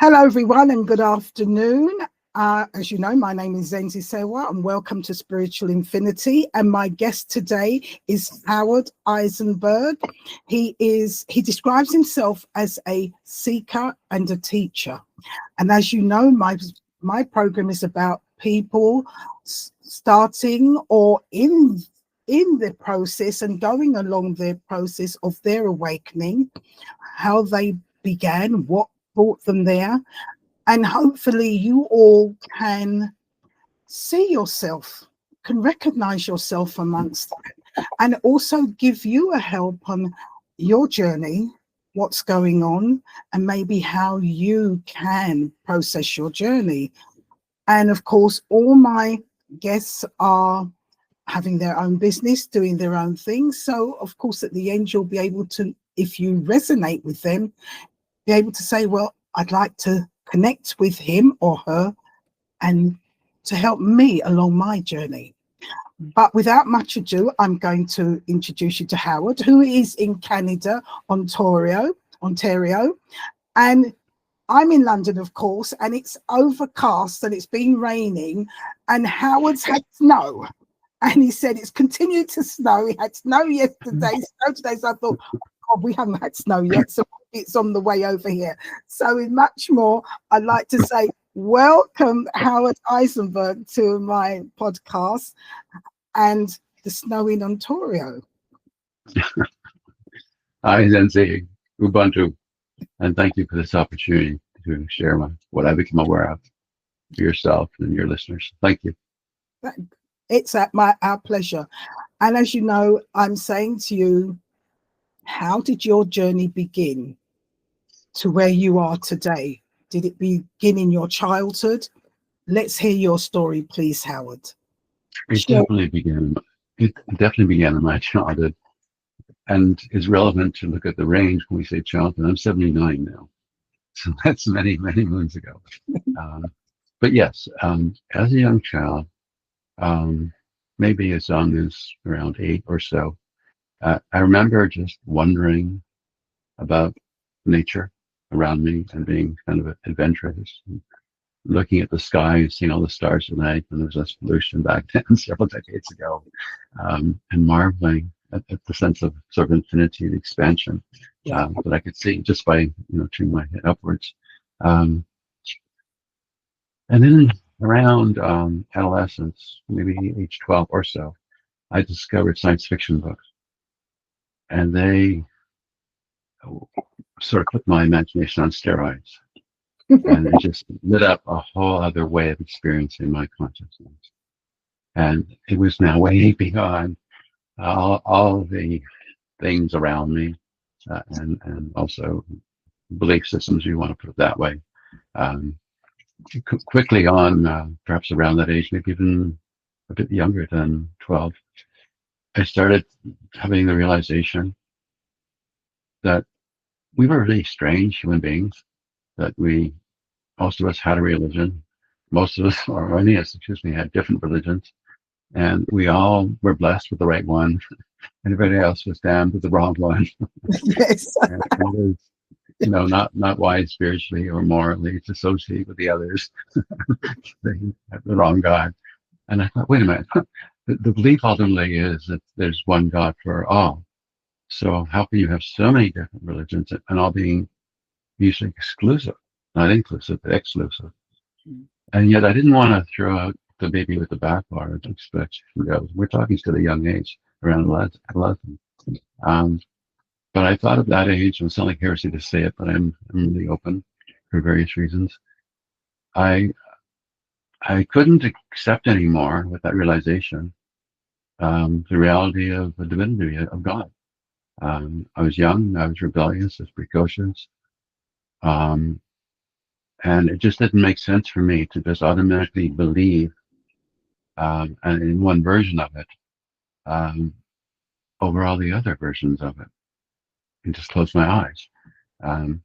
Hello, everyone, and good afternoon. As you know, my name is Zenzi Sewa, and welcome to Spiritual Infinity. And my guest today is Howard Eisenberg. He describes himself as a seeker and a teacher. And as you know, my program is about people starting or in the process and going along the process of their awakening, how they began, what brought them there, and hopefully you all can see yourself, can recognize yourself amongst that, and also give you a help on your journey, what's going on, and maybe how you can process your journey. And of course, all my guests are having their own business, doing their own things. So of course, at the end, you'll be able to, if you resonate with them, be able to say, well, I'd like to connect with him or her and to help me along my journey. But without much ado, I'm going to introduce you to Howard, who is in Canada, Ontario. And I'm in London, of course, and it's overcast and it's been raining, and Howard's had snow. And he said it's continued to snow. He had snow yesterday, snow today. So I thought, oh, we haven't had snow yet, so it's on the way over here. So in much more, I'd like to say welcome Howard Eisenberg to my podcast and the snow in Ontario. Hi, Zenzi, Ubuntu, and thank you for this opportunity to share what I become aware of for yourself and your listeners. Thank you. It's our pleasure. And as you know, I'm saying to you, how did your journey begin to where you are today? Did it begin in your childhood? Let's hear your story, please, Howard. It definitely began in my childhood, and is relevant to look at the range when we say childhood. I'm 79 now, so that's many, many moons ago. But yes, as a young child, maybe as young as around 8 or so, I remember just wondering about nature around me and being kind of adventurous, and looking at the sky and seeing all the stars at night when there was less pollution back then, several decades ago, and marveling at the sense of sort of infinity and expansion that I could see just by turning my head upwards. And then around adolescence, maybe age 12 or so, I discovered science fiction books, and they sort of put my imagination on steroids, and it just lit up a whole other way of experiencing my consciousness. And it was now way beyond all the things around me, and also belief systems, you want to put it that way. Quickly on, perhaps around that age, maybe even a bit younger than 12, I started having the realization that we were really strange human beings, that most of us had a religion, most of us, or any of us, had different religions, and we all were blessed with the right one, and everybody else was damned with the wrong one. Yes. And it was, not wise spiritually or morally to associate with the others. They have the wrong God. And I thought, wait a minute, the belief ultimately is that there's one God for all. So how can you have so many different religions and all being mutually exclusive, not inclusive, but exclusive? And yet I didn't want to throw out the baby with the bathwater, especially we're talking still at a young age, around 11. But I thought at that age, and it's not like heresy to say it, but I'm really open for various reasons. I couldn't accept anymore with that realization the reality of the divinity of God. I was young, I was rebellious, I was precocious, and it just didn't make sense for me to just automatically believe and in one version of it over all the other versions of it, and just close my eyes. On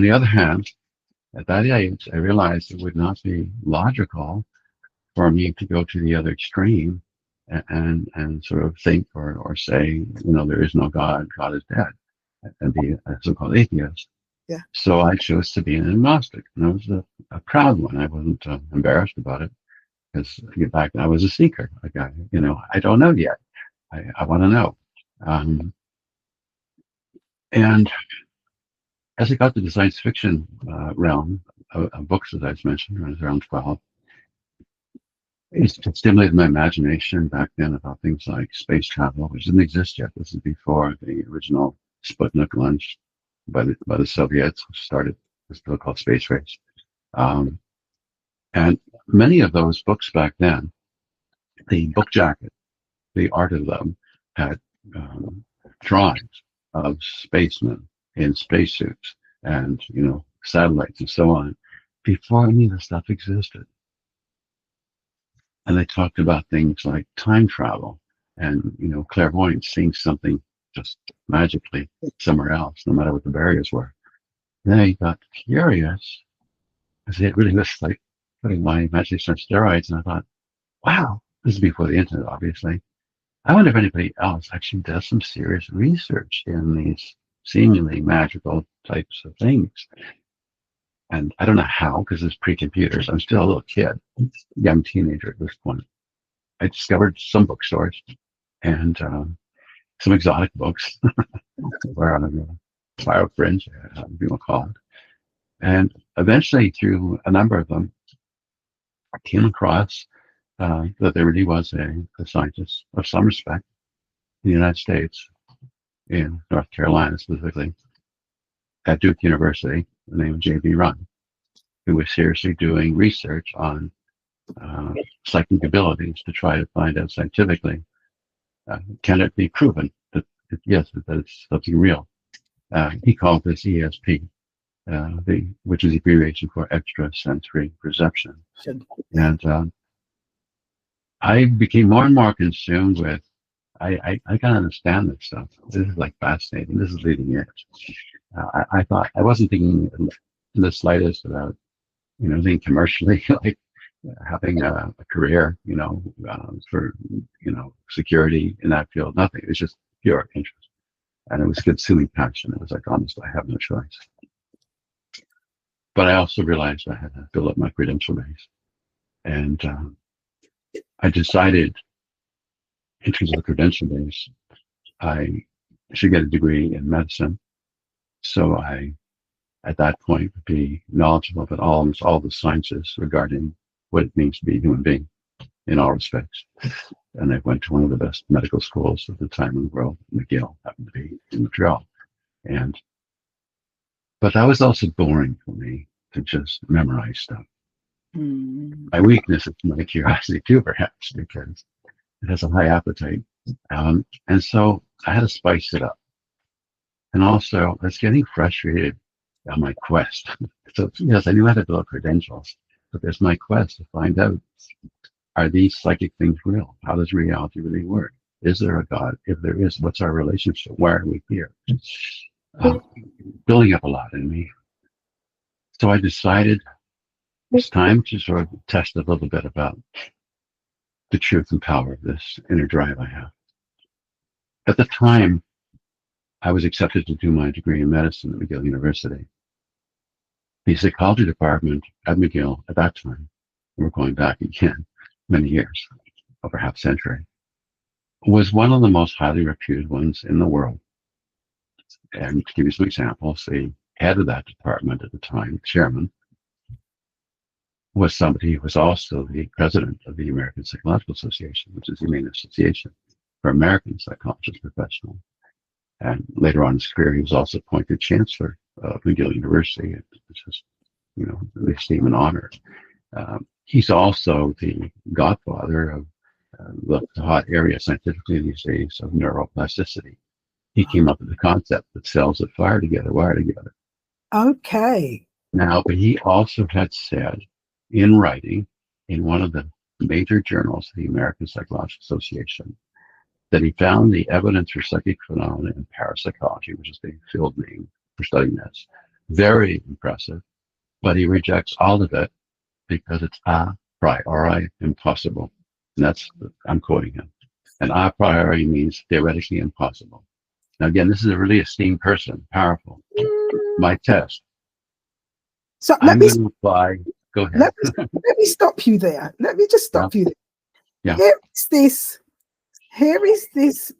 the other hand, at that age, I realized it would not be logical for me to go to the other extreme and sort of think or say, there is no God, God is dead, and be a so-called atheist. Yeah. So I chose to be an agnostic, and I was a proud one. I wasn't embarrassed about it, because back then I was a seeker. Like I don't know yet. I want to know. And as I got to the science fiction realm of books, as I was mentioned, when I was around 12, it stimulated my imagination back then about things like space travel, which didn't exist yet. This is before the original Sputnik launch by the Soviets, which started this bill called Space Race. And many of those books back then, the book jacket, the art of them, had drawings of spacemen in spacesuits and satellites and so on, before any of the stuff existed. And they talked about things like time travel and clairvoyance, seeing something just magically somewhere else, no matter what the barriers were. Then I got curious, because it really was like putting my imagination on steroids, and I thought, wow, this is before the internet, obviously. I wonder if anybody else actually does some serious research in these seemingly magical types of things. And I don't know how, because it's pre-computers. I'm still a little kid, young teenager at this point. I discovered some bookstores and some exotic books were on a fire fringe, you will call it. And eventually, through a number of them, I came across that there really was a scientist of some respect in the United States, in North Carolina specifically, at Duke University, the name of J.B. Runn, who was seriously doing research on psychic abilities to try to find out scientifically, can it be proven that yes, that it's something real. He called this ESP, which is the abbreviation for extrasensory perception. And I became more and more consumed with, I can understand this stuff. This is like fascinating. This is leading edge. I thought, I wasn't thinking in the slightest about, anything commercially, like having a career, for, security in that field. Nothing. It was just pure interest. And it was consuming passion. It was like, honestly, I have no choice. But I also realized I had to build up my credential base. And I decided, in terms of the credential base, I should get a degree in medicine. So I, at that point, would be knowledgeable about almost all the sciences regarding what it means to be a human being in all respects. And I went to one of the best medical schools at the time in the world, McGill, happened to be in Montreal. But that was also boring for me, to just memorize stuff. My weakness is my curiosity too, perhaps, because it has a high appetite. And so I had to spice it up. And also, I was getting frustrated on my quest. So yes, I knew how to build credentials, but there's my quest to find out, are these psychic things real? How does reality really work? Is there a God? If there is, what's our relationship? Why are we here? Building up a lot in me. So I decided it's time to sort of test a little bit about the truth and power of this inner drive I have. At the time, I was accepted to do my degree in medicine at McGill University. The psychology department at McGill at that time, we're going back again many years, over half a century, was one of the most highly reputed ones in the world. And to give you some examples, the head of that department at the time, chairman, was somebody who was also the president of the American Psychological Association, which is the main association for American psychologists professionals. And later on in his career, he was also appointed chancellor of McGill University, which is, the esteem and honor. He's also the godfather of the hot area scientifically these days of neuroplasticity. He came up with the concept that cells that fire together wire together. Okay. Now, but he also had said in writing in one of the major journals of the American Psychological Association that he found the evidence for psychic phenomena in parapsychology, which is the field name for studying this, very impressive, but he rejects all of it because it's a priori impossible. And that's, I'm quoting him. And a priori means theoretically impossible. Now, again, this is a really esteemed person, powerful. my test. So I'm going to apply. Go ahead. let me stop you there. Let me just stop you there. Yeah. Here is this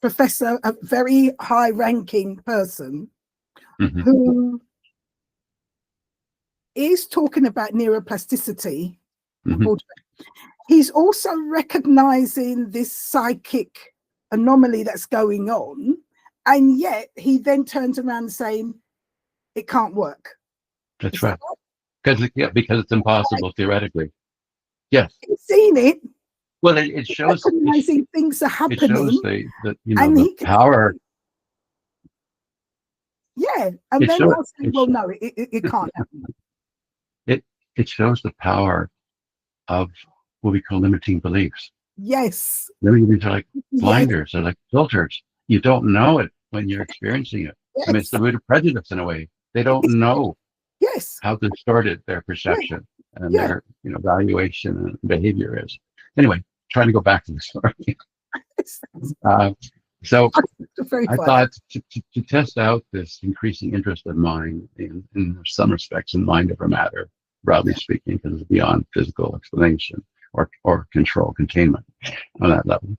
professor, a very high-ranking person, who is talking about neuroplasticity. He's also recognizing this psychic anomaly that's going on, and yet he then turns around saying it can't work. That's right. Because it's impossible theoretically. Yes. He's seen it. Well, it shows recognizing things are happening. It shows the power. Yeah, and then they'll say, well, no, it can't happen. It shows the power of what we call limiting beliefs. Yes. Limiting beliefs are like blinders, they're like filters. You don't know it when you're experiencing it. Yes. I mean, it's the root of prejudice in a way. They don't know how distorted their perception and their valuation and behavior is. Anyway, trying to go back to the story. So I thought to test out this increasing interest of mine in some respects in mind over matter, broadly speaking, because it's beyond physical explanation or control, containment on that level.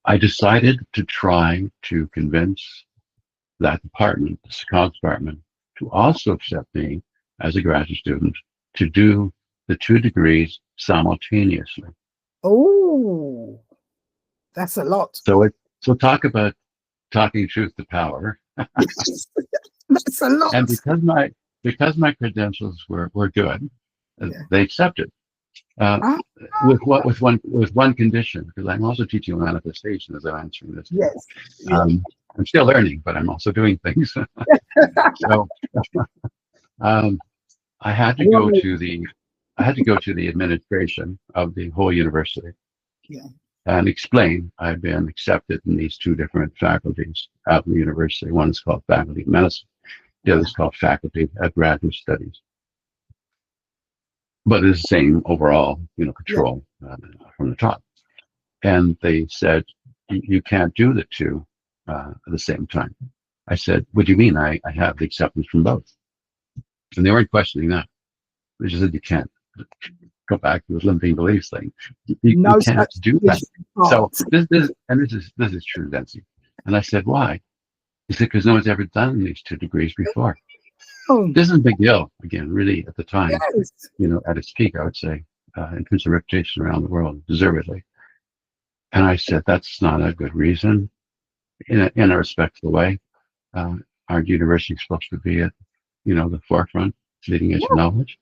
I decided to try to convince that department, the psychology department, to also accept me as a graduate student to do the 2 degrees simultaneously. Oh, that's a lot. So talk about talking truth to power. That's a lot. And because my credentials were good, they accepted. With one condition, because I'm also teaching manifestation as I'm answering this. Yes. I'm still learning, but I'm also doing things. So I had to go to the administration of the whole university. Yeah. And explain I've been accepted in these 2 different faculties at the university. One is called Faculty of Medicine, the other is called Faculty of Graduate Studies. But it's the same overall, control from the top. And they said, you can't do the 2 at the same time. I said, what do you mean? I have the acceptance from both. And they weren't questioning that. They just said, you can't. Go back to the limiting beliefs thing. You can't do that. So this is true, Nancy. And I said, why? He said, because no one's ever done these 2 degrees before. This is a big deal, again, really, at the time, at its peak, I would say, in terms of reputation around the world, deservedly. And I said, that's not a good reason. In a respectful way, our university is supposed to be at, the forefront, leading edge of knowledge.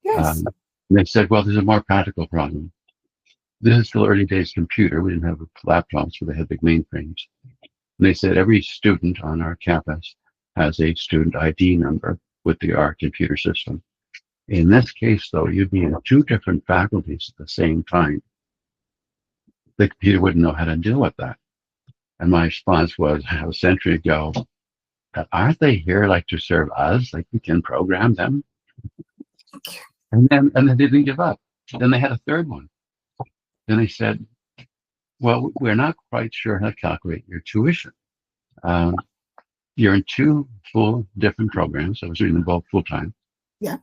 Yes. And they said, well, there's a more practical problem. This is still early days computer. We didn't have laptops, but they had big mainframes. And they said every student on our campus has a student ID number with our computer system. In this case, though, you'd be in 2 different faculties at the same time. The computer wouldn't know how to deal with that. And my response was, a century ago, aren't they here like to serve us? Like we can program them? And then they didn't give up. Then they had a 3rd one. Then they said, well, we're not quite sure how to calculate your tuition. You're in 2 full different programs. I was doing them both full time. Yeah.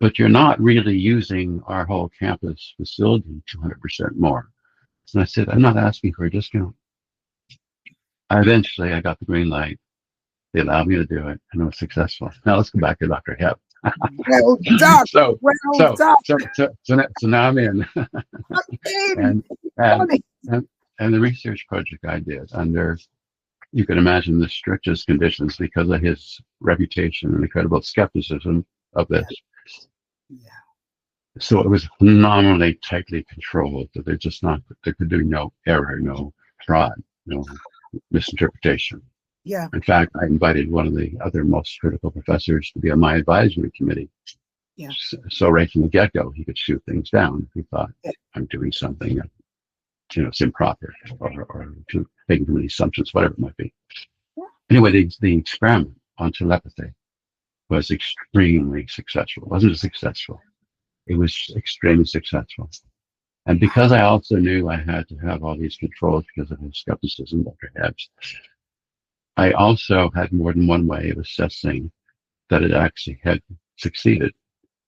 But you're not really using our whole campus facility 200% more. And I said, I'm not asking for a discount. Eventually, I got the green light. They allowed me to do it, and I was successful. Now let's go back to Dr. Hep. Well done. So now I'm in. and the research project I did under, you can imagine, the strictest conditions because of his reputation and incredible skepticism of this. Yeah. So it was phenomenally tightly controlled. That there could be no error, no fraud, no misinterpretation. Yeah. In fact, I invited one of the other most critical professors to be on my advisory committee. Yeah. So right from the get-go, he could shoot things down if he thought I'm doing something that, it's improper or making too many assumptions, whatever it might be. Yeah. Anyway, the experiment on telepathy was extremely successful. It wasn't just successful. It was extremely successful. And because I also knew I had to have all these controls because of his skepticism, Dr. Hebb's, I also had more than one way of assessing that it actually had succeeded.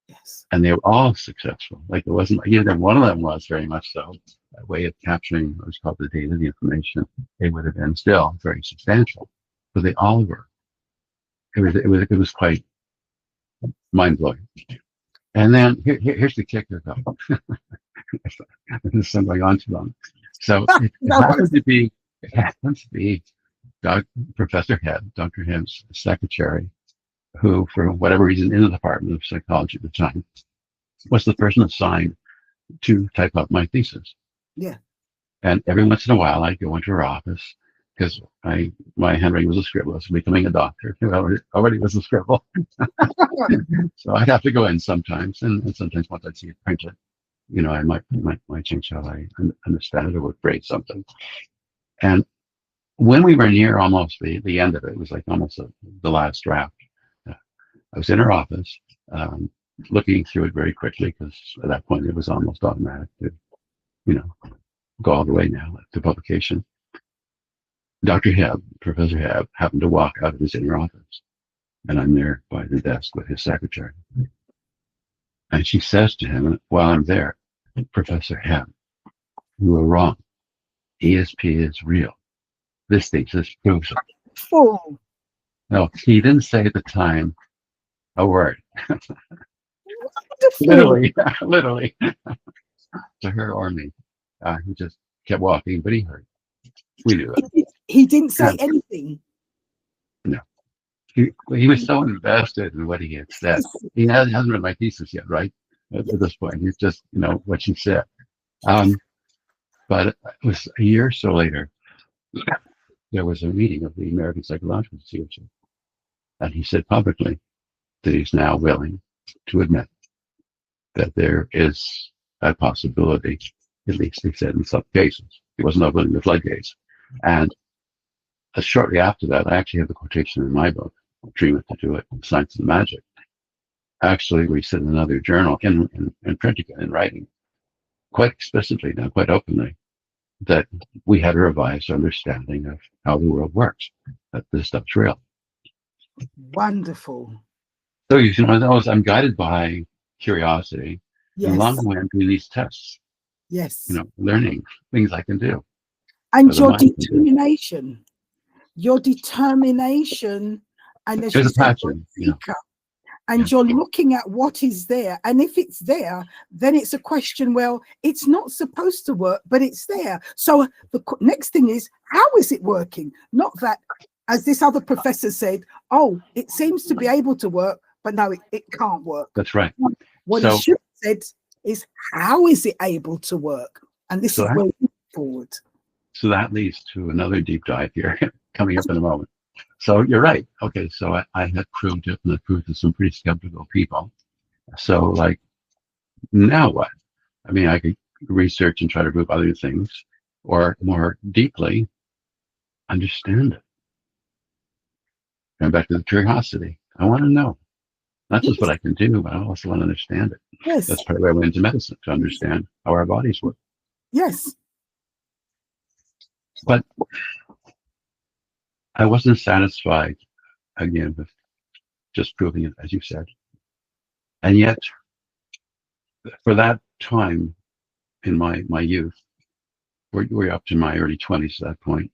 Yes. And they were all successful. Like it wasn't, either one of them was very much so. A way of capturing what was called the data, the information, it would have been still very substantial. But they all were. It was quite mind blowing. And then here's the kicker, though. This is going on too long. So it happened to be Professor Head, Dr. Head's secretary, who, for whatever reason, in the Department of Psychology at the time, was the person assigned to type up my thesis. Yeah. And every once in a while, I'd go into her office because my handwriting was a scribble. I was becoming a doctor. Already was a scribble. So I'd have to go in sometimes, and sometimes once I'd see it printed, I might change how I understand it or would break something. And when we were near almost the end of it, it was like almost the last draft. I was in her office, looking through it very quickly because at that point it was almost automatic to, go all the way now to publication. Dr. Hebb, Professor Hebb, happened to walk out of his inner office, and I'm there by the desk with his secretary. And she says to him while I'm there, Professor Hebb, you were wrong. ESP is real. This thesis proves it. Oh. No, he didn't say at the time a word. Wonderful. literally, to her or me. He just kept walking, but he heard. We knew that. He didn't say anything. No. He was so invested in what he had said. He hasn't read my thesis yet, right? At this point, he's just, what she said. But it was a year or so later, there was a meeting of the American Psychological Association, and he said publicly that he's now willing to admit that there is a possibility, at least he said in some cases. He wasn't opening the floodgates. And shortly after that, I actually have the quotation in my book, Dream It to Do It, Science and Magic. Actually, we said in another journal, in printing and in writing, quite explicitly, now quite openly, that we had a revised understanding of how the world works, that this stuff's real. Wonderful. So, I'm guided by curiosity. Yes. And along the way, I'm doing these tests. Yes. Learning things I can do. And your determination. Your determination. And as you said, seeker. And you're looking at what is there. And if it's there, then it's a question, well, it's not supposed to work, but it's there. So the next thing is, how is it working? Not that, as this other professor said, oh, it seems to be able to work, but no, it can't work. That's right. What he should have said is, how is it able to work? And this is where we move forward. So that leads to another deep dive here coming up in a moment. So you're right. Okay, so I had proved it, and I proved to some pretty skeptical people. So, now what? I mean, I could research and try to prove other things, or more deeply, understand it. Going back to the curiosity. I want to know. Not just what I can do, but I also want to understand it. Yes. That's part of why I went into medicine, to understand how our bodies work. Yes. But I wasn't satisfied, again, with just proving it, as you said. And yet, for that time in my youth, we're up to my early 20s at that point,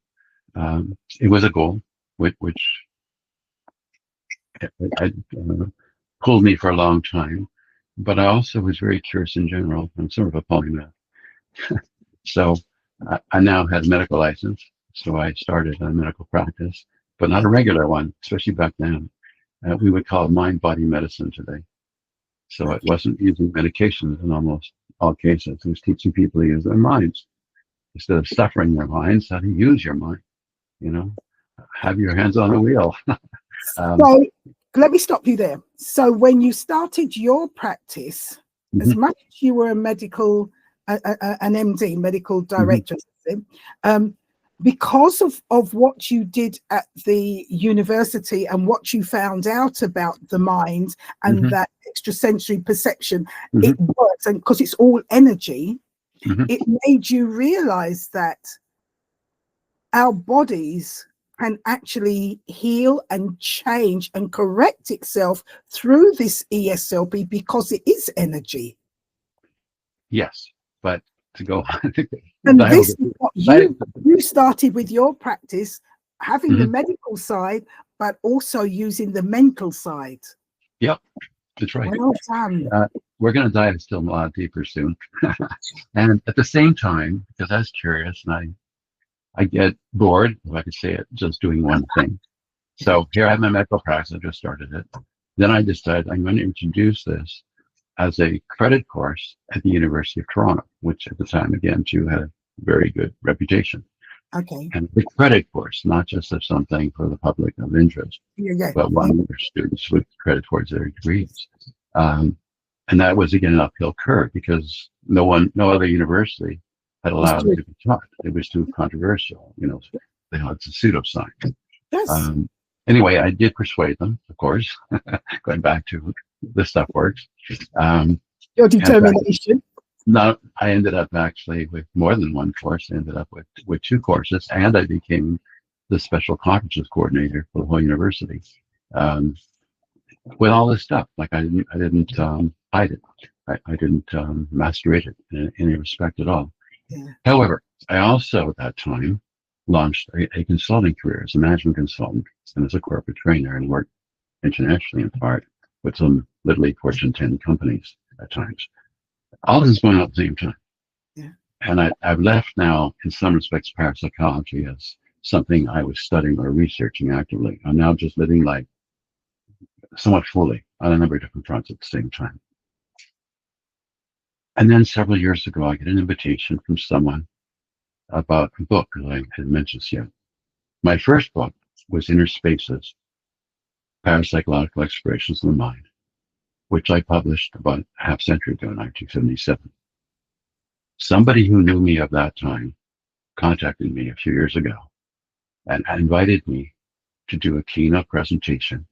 it was a goal which pulled me for a long time. But I also was very curious in general. I'm sort of a polymath. So I now had a medical license. So I started a medical practice, but not a regular one, especially back then. We would call it mind-body medicine today. So it wasn't using medications in almost all cases. It was teaching people to use their minds. Instead of suffering their minds, how to use your mind, have your hands on the wheel. So let me stop you there. So when you started your practice, as much as you were a medical, an MD, medical director, because of what you did at the university and what you found out about the mind and that extrasensory perception, it works. And because it's all energy, it made you realize that our bodies can actually heal and change and correct itself through this ESLP because it is energy. Yes, but to go on, And this is what you started with your practice, having the medical side, but also using the mental side. Yep, that's right. Well done. We're going to dive still a lot deeper soon. And at the same time, because I was curious and I get bored, if I could say it, just doing one thing. So here I have my medical practice. I just started it. Then I decided I'm going to introduce this as a credit course at the University of Toronto, which at the time, again, too, had a very good reputation. Okay. And the credit course, not just as something for the public of interest, but one where students would credit towards their degrees. And that was, again, an uphill curve because no other university had allowed it to be taught. It was too controversial. You know, it's a pseudoscience. Yes. Anyway, I did persuade them, of course, going back to this stuff works. Your determination. No, I ended up actually with more than one course. I ended up with 2 courses, and I became the special conferences coordinator for the whole university. With all this stuff, like I didn't hide it. I didn't masquerade it in any respect at all. Yeah. However, I also at that time launched a consulting career as a management consultant and as a corporate trainer, and worked internationally in part with some literally Fortune 10 companies at times. All this is going on at the same time. Yeah. And I've left now, in some respects, parapsychology as something I was studying or researching actively. I'm now just living life somewhat fully on a number of different fronts at the same time. And then several years ago, I get an invitation from someone about a book that I had mentioned yet. My first book was Inner Spaces, Parapsychological Explorations of the Mind, which I published about a half century ago in 1977. Somebody who knew me of that time contacted me a few years ago and invited me to do a keynote presentation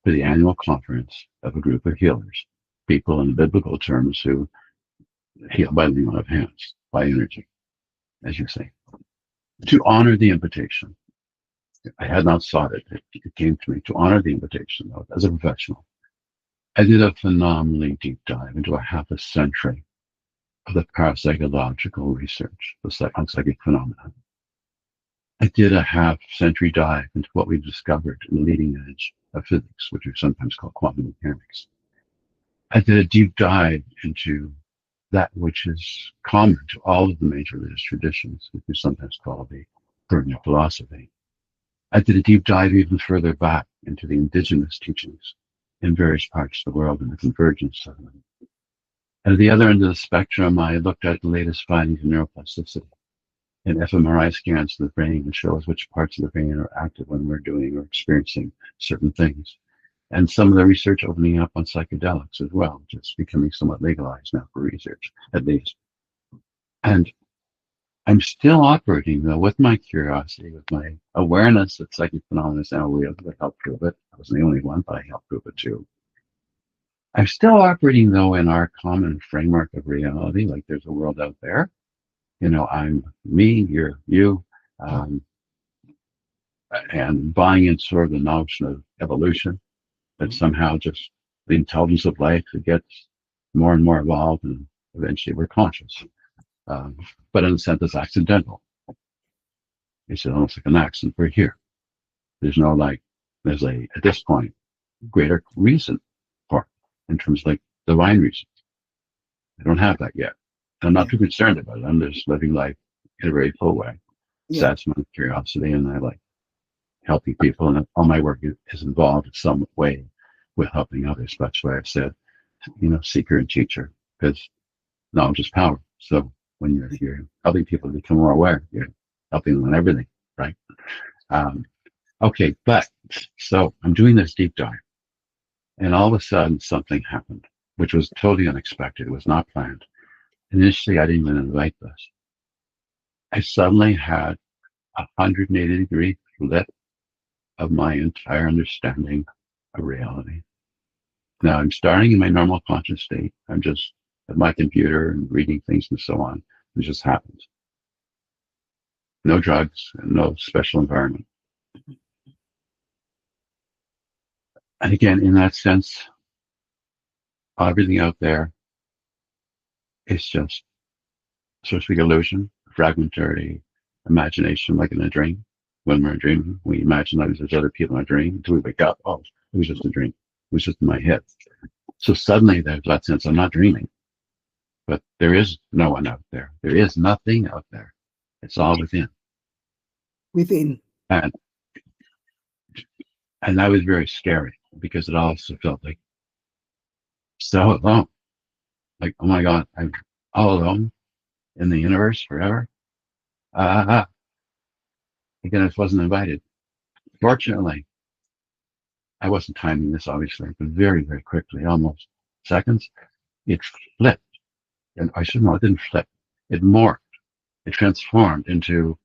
for the annual conference of a group of healers, people in biblical terms who heal by laying on of hands, by energy, as you say. To honor the invitation, I had not sought it. It came to me to honor the invitation as a professional. I did a phenomenally deep dive into a half a century of the parapsychological research on psychic phenomena. I did a half century dive into what we discovered in the leading edge of physics, which we sometimes call quantum mechanics. I did a deep dive into that which is common to all of the major religious traditions, which we sometimes call the Peruvian philosophy. I did a deep dive even further back into the indigenous teachings in various parts of the world and the convergence of them. And at the other end of the spectrum, I looked at the latest findings in neuroplasticity and fMRI scans of the brain that shows which parts of the brain are active when we're doing or experiencing certain things. And some of the research opening up on psychedelics as well, just becoming somewhat legalized now for research, at least. And I'm still operating, though, with my curiosity, with my awareness that psychic phenomena is now real, that helped prove it. I wasn't the only one, but I helped prove it too. I'm still operating, though, in our common framework of reality, like there's a world out there. You know, I'm me, you're you, and buying in sort of the notion of evolution, that somehow just the intelligence of life gets more and more evolved, and eventually we're conscious. But in a sense, it's accidental. It's almost like an accident. We're here. There's no there's at this point, greater reason for it, in terms of like divine reason. I don't have that yet. I'm not too concerned about it. I'm just living life in a very full way. So that's my curiosity, and I like helping people, and all my work is involved in some way with helping others. That's why I've said, seeker and teacher, because knowledge is power. So when you're helping people become more aware, you're helping them on everything, right? Okay, but so I'm doing this deep dive, and all of a sudden something happened, which was totally unexpected. It was not planned. Initially, I didn't even invite this. I suddenly had a 180-degree flip of my entire understanding of reality. Now I'm starting in my normal conscious state. I'm just at my computer and reading things and so on. It just happens. No drugs, no special environment. And again, in that sense, everything out there is just, so to speak, illusion, fragmentary imagination, like in a dream. When we're dreaming, we imagine like there's other people in a dream until we wake up. Oh, it was just a dream. It was just in my head. So suddenly there's that sense I'm not dreaming, but there is no one out there. There is nothing out there. It's all within. Within. And that was very scary because it also felt like so alone. Like, oh my God, I'm all alone in the universe forever. Again, I wasn't invited. Fortunately, I wasn't timing this, obviously, but very, very quickly, almost seconds, it flipped. And I should know, it didn't flip. It morphed. It transformed into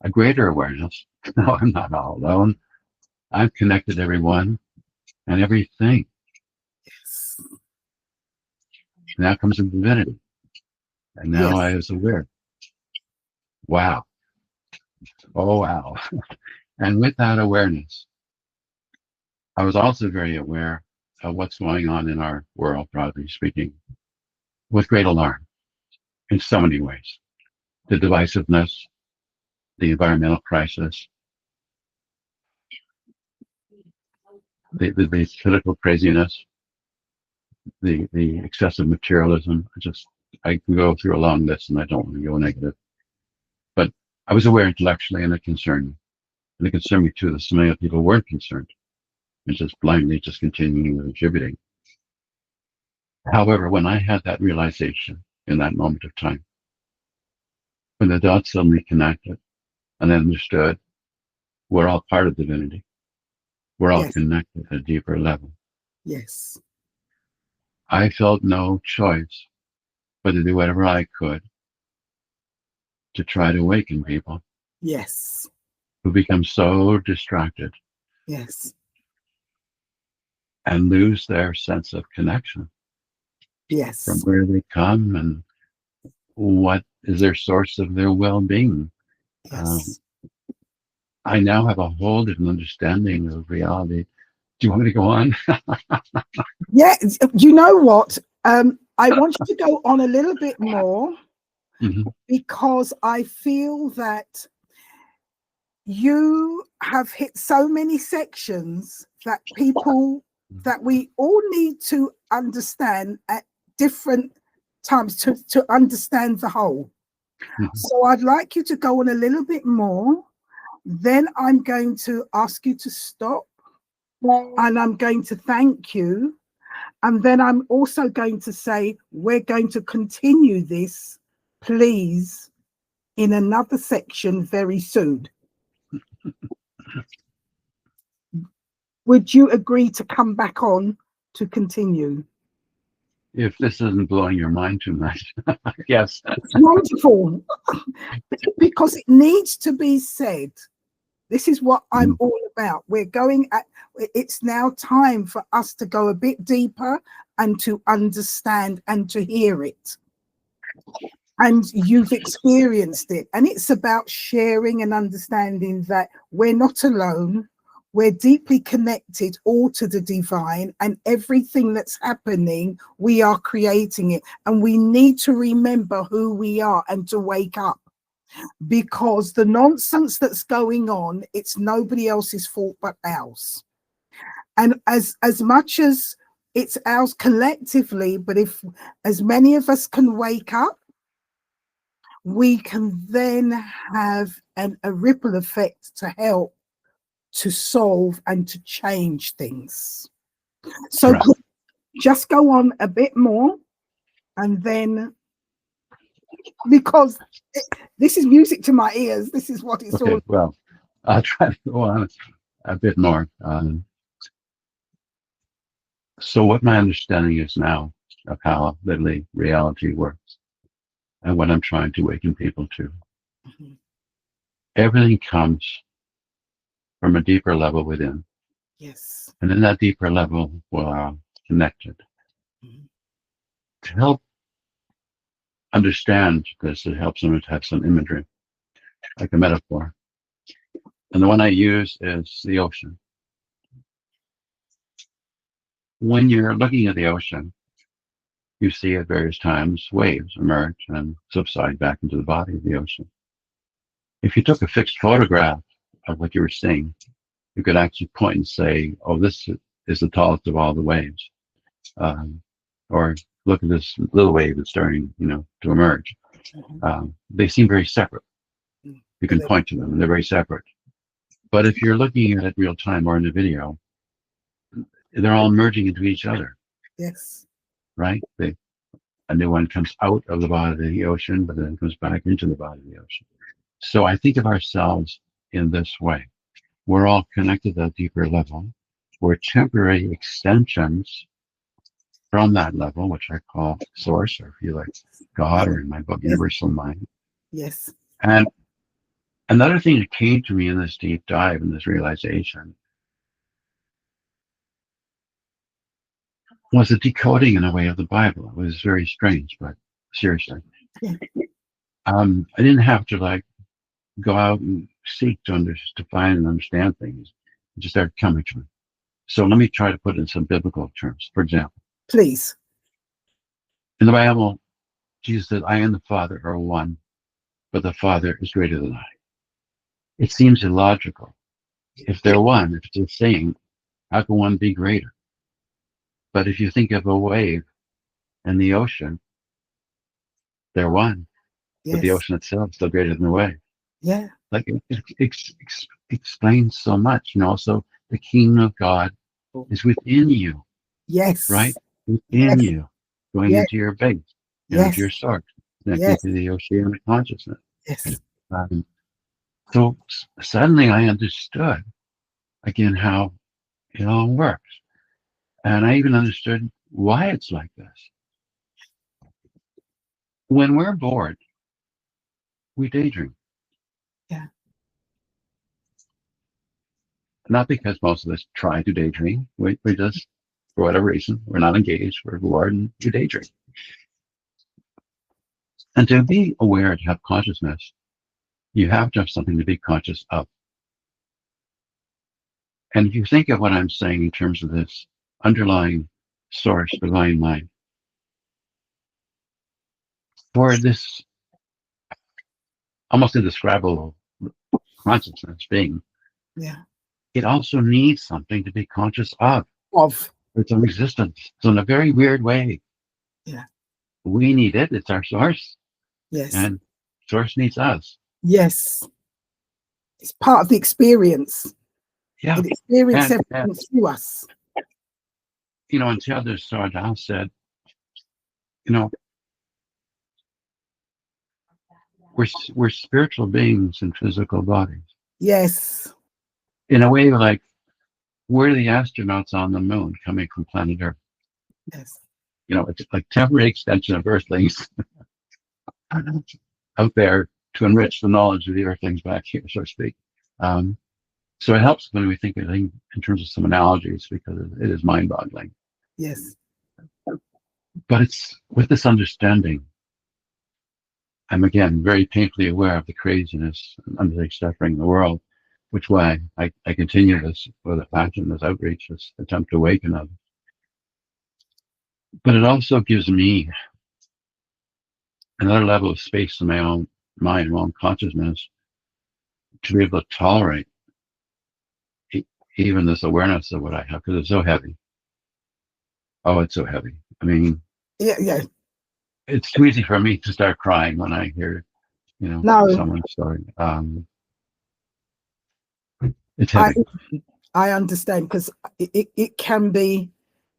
a greater awareness. No, I'm not all alone. I'm connected to everyone and everything. Yes. Now comes the divinity. And now Yes. I was aware. Wow. Oh, wow. And with that awareness, I was also very aware of what's going on in our world, broadly speaking, with great alarm in so many ways. The divisiveness, the environmental crisis, the political craziness, the excessive materialism. I can go through a long list and I don't want to go negative. But I was aware intellectually and it concerned me. And it concerned me too that so many people weren't concerned and just blindly just continuing and attributing. However, when I had that realization in that moment of time, when the dots suddenly connected and I understood we're all part of divinity, we're all Yes. connected at a deeper level, Yes. I felt no choice but to do whatever I could to try to awaken people Yes. who become so distracted Yes. and lose their sense of connection from Yes. where they come and what is their source of their well-being. Yes. I now have a whole different understanding of reality. Do you want me to go on? Yeah. You know what? I want you to go on a little bit more because I feel that you have hit so many sections that we all need to understand at different times to understand the whole. So I'd like you to go on a little bit more. Then I'm going to ask you to stop and I'm going to thank you. And then I'm also going to say, we're going to continue this, please, in another section very soon. Would you agree to come back on to continue? If this isn't blowing your mind too much, yes. It's wonderful because it needs to be said. This is what I'm all about. It's now time for us to go a bit deeper and to understand and to hear it. And you've experienced it. And it's about sharing and understanding that we're not alone. We're deeply connected all to the divine, and everything that's happening, we are creating it. And we need to remember who we are and to wake up. Because the nonsense that's going on, it's nobody else's fault but ours. And as much as it's ours collectively, but if as many of us can wake up, we can then have a ripple effect to help to solve and to change things. So Right. Just go on a bit more, and then, because this is music to my ears, this is what it's all. Well, I'll try to go on a bit more. So what my understanding is now of how literally reality works and what I'm trying to awaken people to, everything comes from a deeper level within. Yes. And in that deeper level, we're connected. To help understand this, it helps them to have some imagery, like a metaphor. And the one I use is the ocean. When you're looking at the ocean, you see at various times waves emerge and subside back into the body of the ocean. If you took a fixed photograph of what you were seeing, you could actually point and say, oh, this is the tallest of all the waves. Or look at this little wave that's starting, to emerge. They seem very separate. You can point to them and they're very separate. But if you're looking at it real time or in the video, they're all merging into each other. Yes. Right? A new one comes out of the body of the ocean, but then comes back into the body of the ocean. So I think of ourselves in this way. We're all connected at a deeper level. We're temporary extensions from that level, which I call source, or if you like, God, or in my book, universal mind. Yes. And another thing that came to me in this deep dive, in this realization, was a decoding in a way of the Bible. It was very strange, but seriously. I didn't have to go out and seek to find and understand things. It just started coming to me. So let me try to put it in some biblical terms. For example, please. In the Bible, Jesus said, I and the Father are one, but the Father is greater than I. It seems illogical. If they're one, if it's the same, how can one be greater? But if you think of a wave and the ocean, they're one. Yes. But the ocean itself is still greater than the wave. Yeah. It explains so much. So the kingdom of God is within you. Yes. Right? Within you. Going into your base. Into your source. Connecting to the oceanic consciousness. Yes. So suddenly I understood again how it all works. And I even understood why it's like this. When we're bored, we daydream. Yeah. Not because most of us try to daydream. We just, for whatever reason, we're not engaged, we're bored, and we daydream. And to be aware, to have consciousness, you have to have something to be conscious of. And if you think of what I'm saying in terms of this underlying source, divine mind, for this almost indescribable consciousness being, it also needs something to be conscious of its own existence. So in a very weird way, we need it. It's our source. Yes. And source needs us. Yes. It's part of the experience. Yeah. It experiences everything through us. Until this Sardar said, we're spiritual beings in physical bodies. Yes. In a way, like we're the astronauts on the moon coming from planet Earth. Yes. It's like temporary extension of Earthlings out there to enrich the knowledge of the Earthlings back here, so to speak. So it helps when we think of things in terms of some analogies, because it is mind-boggling. Yes. But it's with this understanding, I'm again very painfully aware of the craziness and unending suffering in the world, which way I continue this with a passion, this outreach, this attempt to awaken others. But it also gives me another level of space in my own mind, my own consciousness, to be able to tolerate even this awareness of what I have, because it's so heavy. Oh, it's so heavy. I mean, yeah. It's too easy for me to start crying when I hear, someone's story. It's heavy. I understand, because it can be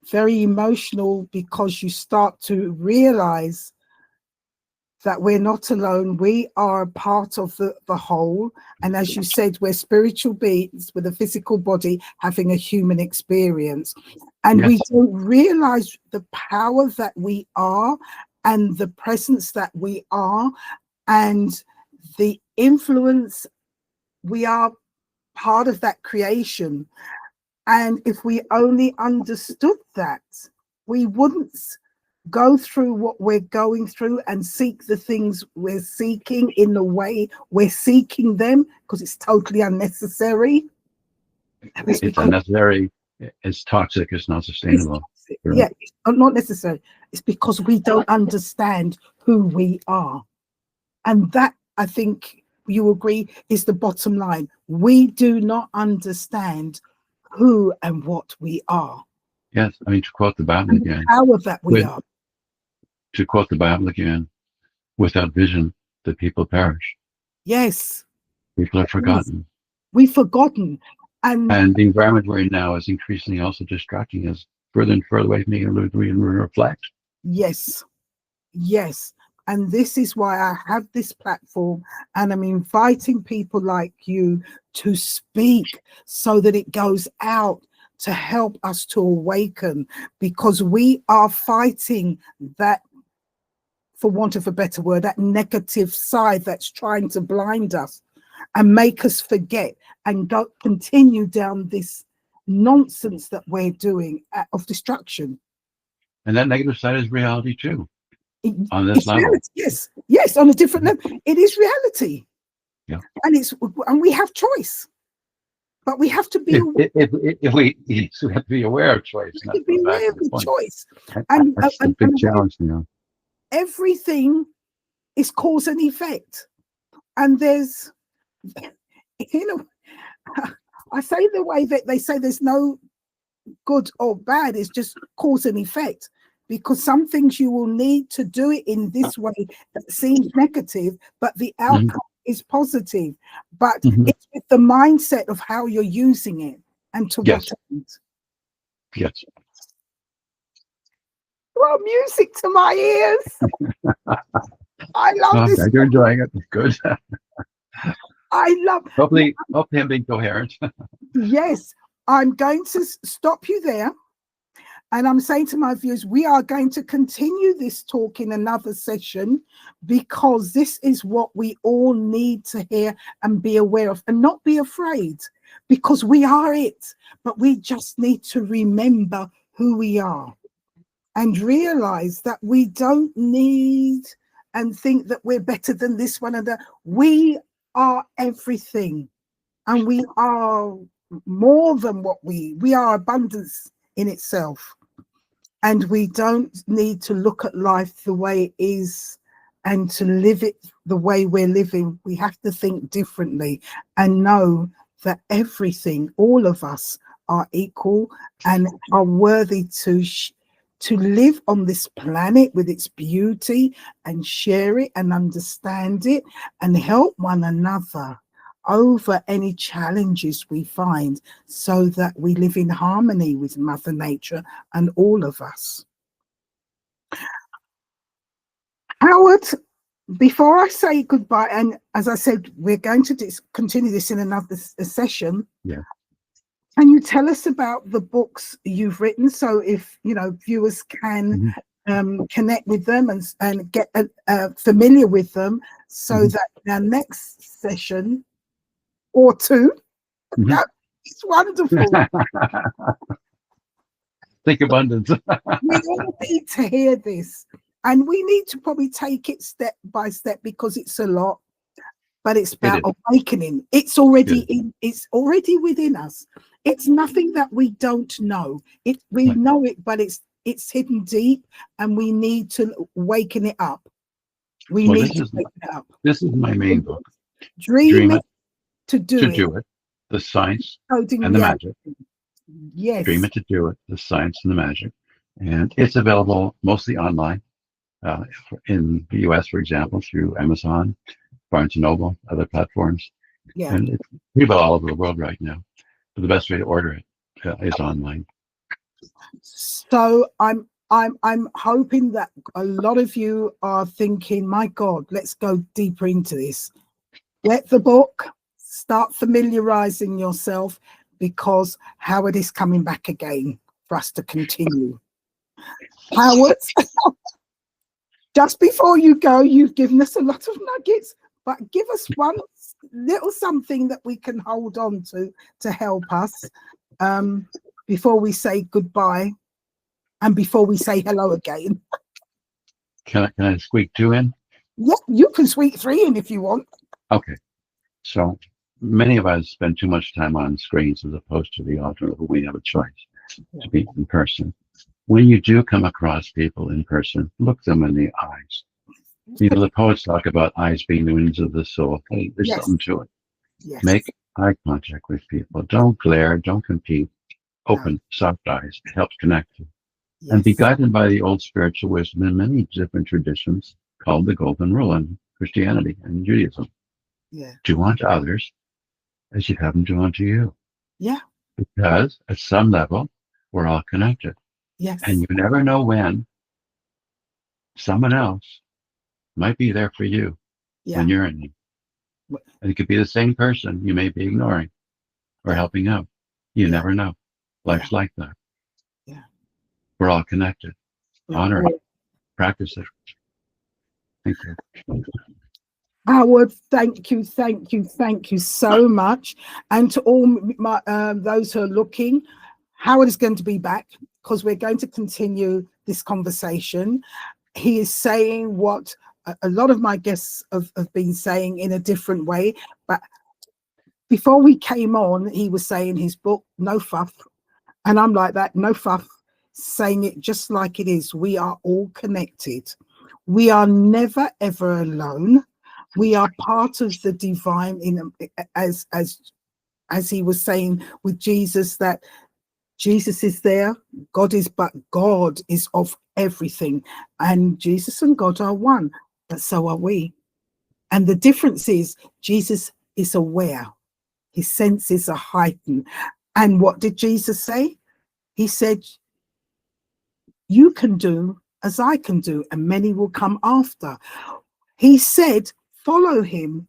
very emotional, because you start to realize that we're not alone. We are a part of the whole. And as you said, we're spiritual beings with a physical body having a human experience. And we don't realize the power that we are, and the presence that we are, and the influence. We are part of that creation. And if we only understood that, we wouldn't go through what we're going through and seek the things we're seeking in the way we're seeking them, because it's totally unnecessary. It's unnecessary. It's toxic. It's not sustainable. Yeah, it's not necessary. It's because we don't understand who we are. And that, I think you agree, is the bottom line. We do not understand who and what we are. Yes, I mean, to quote the Bible again, the power that we are. To quote the Bible again, without vision, the people perish. Yes. People are forgotten. We've forgotten. And the environment we're in now is increasingly also distracting us further and further away from being able to reflect. Yes. Yes. And this is why I have this platform, and I'm inviting people like you to speak so that it goes out to help us to awaken, because we are fighting that, for want of a better word, that negative side that's trying to blind us and make us forget and continue down this nonsense that we're doing of destruction. And that negative side is reality too. On this level. Reality, yes, on a different level. It is reality. Yeah. And we have choice. But we have to be we have to be aware of choice. We have to be aware of choice. And that's the big challenge now. Everything is cause and effect. And there's, I say the way that they say there's no good or bad, it's just cause and effect. Because some things you will need to do it in this way that seems negative, but the outcome is positive. But it's with the mindset of how you're using it and to what end. Yes. Well, music to my ears. I love this. You're enjoying it. Good. I love. Hopefully I'm being coherent. Yes, I'm going to stop you there. And I'm saying to my viewers, we are going to continue this talk in another session, because this is what we all need to hear and be aware of, and not be afraid, because we are it. But we just need to remember who we are and realize that we don't need and think that we're better than this one and that. We are everything, and we are more than what we are abundance in itself. And we don't need to look at life the way it is and to live it the way we're living. We have to think differently and know that everything, all of us, are equal and are worthy to live on this planet with its beauty and share it and understand it and help one another over any challenges we find, so that we live in harmony with Mother Nature and all of us. Howard, before I say goodbye, and as I said, we're going to continue this in another session. Yeah. Can you tell us about the books you've written, so if viewers can connect with them and get familiar with them, so that our next session or two, it's wonderful. Think abundance. We all need to hear this, and we need to probably take it step by step, because it's a lot, but it's about awakening. It's already it's already within us. It's nothing that we don't know. We know it, but it's hidden deep, and we need to waken it up. This is my main book. Dream it. To do it. The science and the magic. Yes. Dream it to do it. The science and the magic. And it's available mostly online in the US, for example, through Amazon, Barnes & Noble, other platforms. Yeah. And it's people all over the world right now. But the best way to order it is online. So I'm hoping that a lot of you are thinking, my God, let's go deeper into this. Get the book. Start familiarizing yourself, because Howard is coming back again for us to continue. Howard, just before you go, you've given us a lot of nuggets, but give us one little something that we can hold on to help us before we say goodbye and before we say hello again. Can I squeak 2 in? Yeah, you can squeak 3 in if you want. Okay. So many of us spend too much time on screens as opposed to the altar where we have a choice to be in person. When you do come across people in person, look them in the eyes. You know, the poets talk about eyes being the windows of the soul. Hey, there's Yes. something to it. Yes. Make eye contact with people. Don't glare. Don't compete. No. Open, soft eyes. It helps connect you. Yes. And be guided by the old spiritual wisdom in many different traditions called the Golden Rule in Christianity and Judaism. Yeah. Do unto others as you'd have them do unto you. Yeah. Because at some level, we're all connected. Yes. And you never know when someone else might be there for you when you're in need. And it could be the same person you may be ignoring or helping out. You never know. Life's like that. Yeah. We're all connected. Honor it. Practice it. Thank you. Howard, thank you so much. And to all my those who are looking, Howard is going to be back because we're going to continue this conversation. He is saying what a lot of my guests have been saying in a different way. But before we came on, he was saying his book, No Fuff. And I'm like that, no fuff, saying it just like it is. We are all connected. We are never, ever alone. We are part of the divine, as he was saying with Jesus, that Jesus is there, God is, but God is of everything. And Jesus and God are one, but so are we. And the difference is Jesus is aware. His senses are heightened. And what did Jesus say? He said, you can do as I can do, and many will come after. He said, follow him,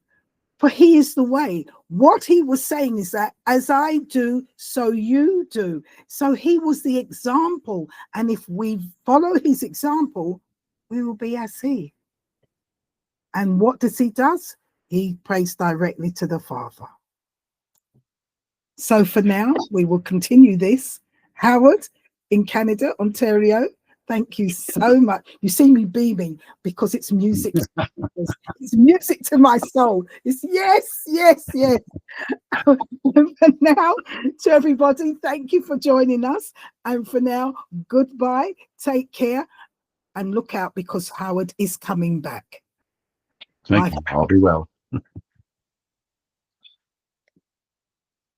for he is the way. What he was saying is that as I do, so you do. So he was the example. And if we follow his example, we will be as he. And what does he does? He prays directly to the Father. So for now, we will continue this. Howard in Canada, Ontario, thank you so much. You see me beaming because it's music. It's music to my soul. It's yes. And for now, to everybody, thank you for joining us. And for now, goodbye, take care, and look out because Howard is coming back. Thank you. I'll be well.